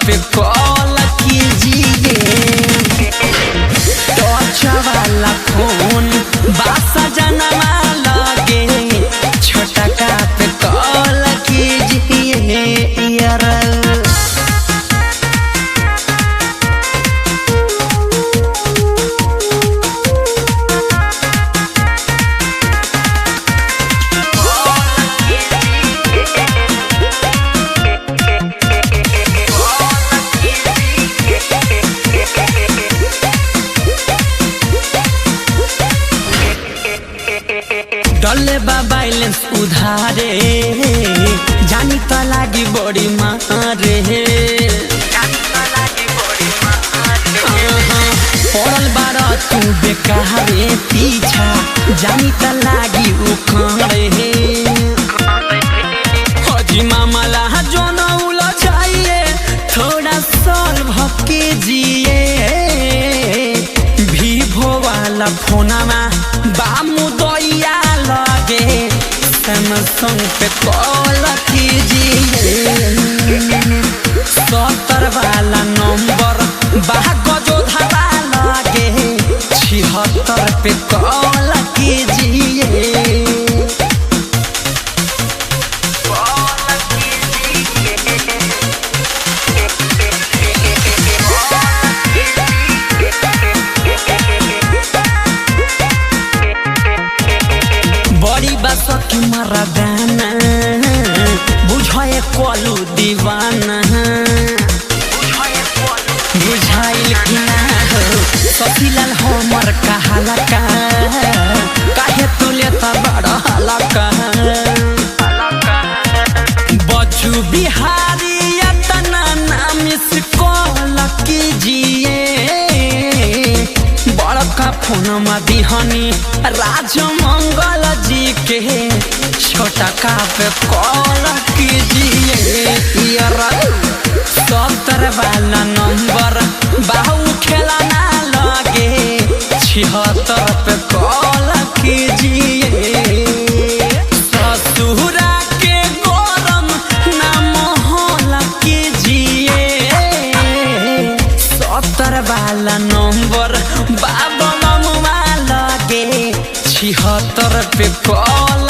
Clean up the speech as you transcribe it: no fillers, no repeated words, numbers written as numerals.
पे call कीजिए। Touch वाला phone बासा जनमा लगे छोटका पे कॉल कीजिए यार। डले बा बैलेंस उधारे जानी त लागी बड़ी मारे पड़ल बार तू बेकारे पीछा जानी त लागी उखड़े हजी मामला जो न उलझाइए थोड़ा सॉल्व कीजिए। वीवो वाला फोनमा बामुदैया लगे सैमसंग पे कॉल कीजिए। 70 वाला नंबर बागजो धावा लगे 76 पे कॉल कीजिए। सखी मरदाना बुझाए कलू दीवाना बुझाइल कि ना हो सखीलाल हमर कहाला का काहे तुले त बड़ा हलका बच्चू बिहारी तना नाम से कॉल कीजिए। बड़का फोनमा दिहनी राजमंगल जी के छोटा का पे कॉल कीजिए। 70 वाला नंबर बाहू खेला ना लगे 76 पे कॉल कीजिए। ससुरा के गरम ना मोहल कीजिए। 70 वाला नंबर बाबा लगे 76 पे कॉल